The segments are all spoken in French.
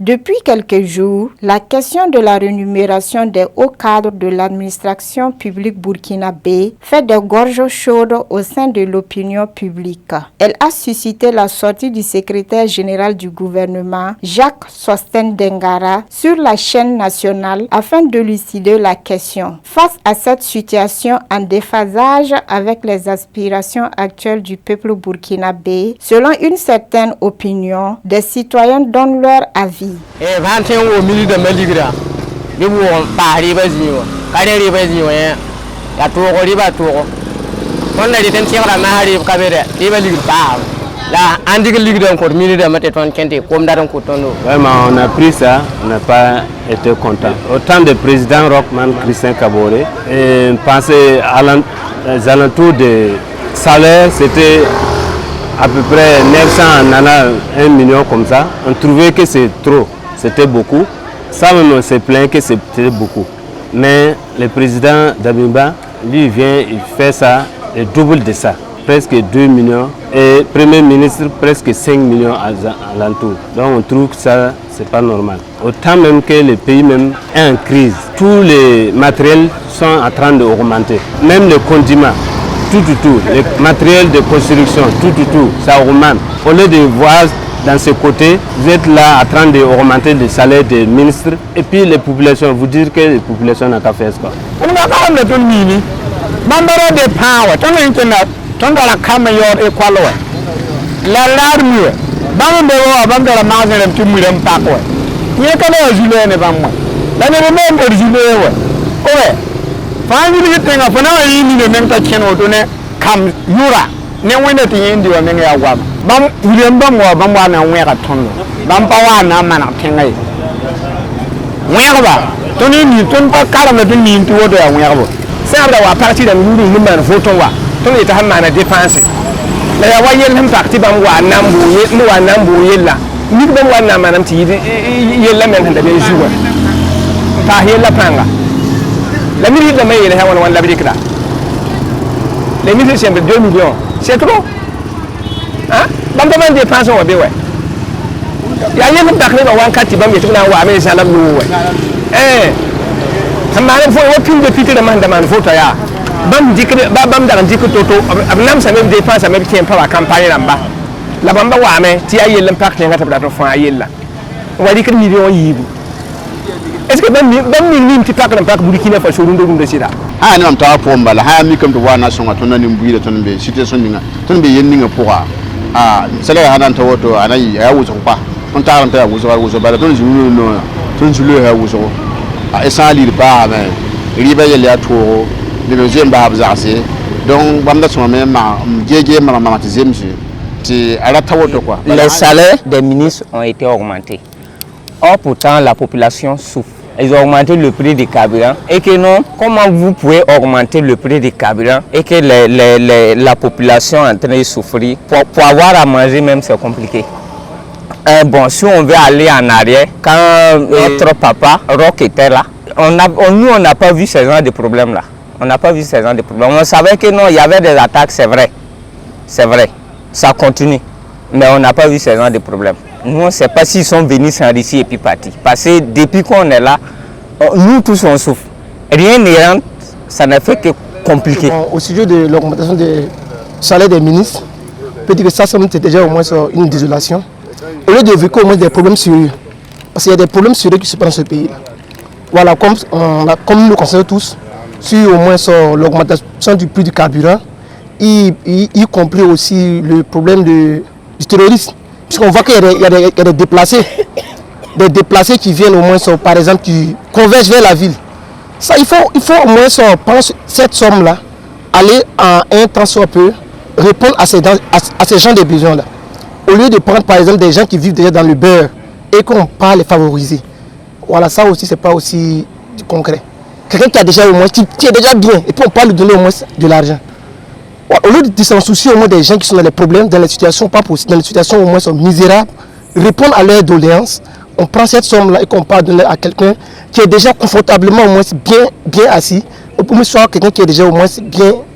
Depuis quelques jours, la question de la rémunération des hauts cadres de l'administration publique burkinabé fait des gorges chaudes au sein de l'opinion publique. Elle a suscité la sortie du secrétaire général du gouvernement, Jacques Sostène Dengara, sur la chaîne nationale afin de lucider la question. Face à cette situation en déphasage avec les aspirations actuelles du peuple burkinabé, selon une certaine opinion, des citoyens donnent leur avis. Vraiment, on a pris ça, on n'a pas été content. Au temps du président Rochman Christian Kaboré, pensez à les alentours des salaires, c'était à peu près 900, on en a 1 million comme ça. On trouvait que c'est trop, c'était beaucoup. Ça même on s'est plaint que c'était beaucoup. Mais le président Dabimba, lui vient, il fait ça, le double de ça. Presque 2 millions et Premier ministre presque 5 millions à l'entour. Donc on trouve que ça, c'est pas normal. Autant même que le pays même est en crise. Tous les matériels sont en train d'augmenter. Même les condiments, tout, les matériels de construction, tout, ça augmente. Au lieu de voir dans ce côté, vous êtes là en train d'augmenter le salaire des ministres et puis les populations, vous dire que les populations n'ont qu'à faire ça. Tondala kama yor e kwalo la larmi bam be wa bam dala mazen tu muram pakwa ye kala jule ne bam la ne me mo jule wa owe fani ni tenga fana yi ni ne menta cheno to ne kam yura ne wende ti yindi wa men ya wa bam muram bam wa na we ka tondo bam pa wa na mana tenga yi we ba to ni ton pa kala na tin ni to do ya we ba sai da wa parti da nuru ni man foton wa ton ita hamma na dépenser la ya wayel ham parti bam wa nambu yella ni bam wa na manam ti yella men handa be juwa ta yella panga la miri da mai yella hawan wan labri kra les miri c'est 2 millions c'est trop hein bam da dépenser wa be wa ya yella takre ba wan kati bam yetuna wa me salam nu wa hamma na fo wa pin de piti da man da man foto ya bam dikre ba bam daga dikre toto abnam sa même dépense même tien pas la campagne lamba la bamba wa me ti ayel l'impact ngata bla to fa ayel wa dikre million yibu est-ce que bam ni ti pak l'impact burkina faso ndo sida ha ni am ta pomba la ha mi kam to wa nation to nan mbuire to be situation ninga to be yen ninga pourra sala ha nan to woto anayi ya wuzo pa on ta ran ta wuzo ba to julu no to julu ha wuzo esa li ba me riba yel ya to les salaires des ministres ont été augmentés. Or, pourtant, la population souffre. Ils ont augmenté le prix des carburants. Et que non, comment vous pouvez augmenter le prix des carburants et que la population est en train de souffrir? Pour avoir à manger même, c'est compliqué. Bon, si on veut aller en arrière, quand notre papa, Roch, était là, nous, on n'a pas vu ce genre de problème-là. On n'a pas vu ce genre de problème. On savait que non, il y avait des attaques, c'est vrai. C'est vrai. Ça continue. Mais on n'a pas vu ce genre de problème. Nous, on ne sait pas s'ils sont venus s'enrichir et puis partir. Parce que depuis qu'on est là, nous tous on souffre. Rien n'est rentre, ça n'a fait que compliqué. Bon, au sujet de l'augmentation des salaires des ministres, on peut dire que ça c'est déjà au moins une désolation. Au lieu d'évoquer au moins des problèmes sérieux. Parce qu'il y a des problèmes sérieux qui se passent dans ce pays. Voilà, comme nous le constatons tous, sur au moins l'augmentation du prix du carburant, y compris aussi le problème du terrorisme. Puisqu'on voit qu'il y a des déplacés qui viennent au moins, par exemple, qui convergent vers la ville. Ça, il faut au moins prendre cette somme-là, aller à un temps soit peu, répondre à ces gens de besoins-là. Au lieu de prendre par exemple des gens qui vivent déjà dans le beurre et qu'on pas les favoriser. Voilà, ça aussi, c'est pas aussi du concret. Quelqu'un qui a déjà au moins, qui est déjà bien, et puis on peut lui donner au moins de l'argent. Au lieu de s'en soucier au moins des gens qui sont dans les problèmes, dans les situations pas possibles, dans les situations au moins sont misérables, répondre à leurs doléances, on prend cette somme-là et qu'on peut donner à quelqu'un qui est déjà confortablement au moins bien assis, ou pour soit quelqu'un qui est déjà au moins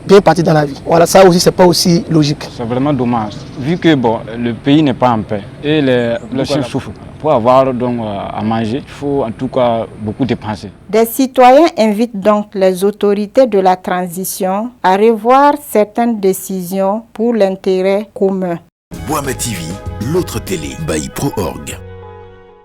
bien parti dans la vie. Voilà, ça aussi, c'est pas aussi logique. C'est vraiment dommage, vu que bon, le pays n'est pas en paix et les populations souffrent. Pour avoir donc à manger, il faut en tout cas beaucoup dépenser. Des citoyens invitent donc les autorités de la transition à revoir certaines décisions pour l'intérêt commun. Boama TV, l'autre télé by Pro.org.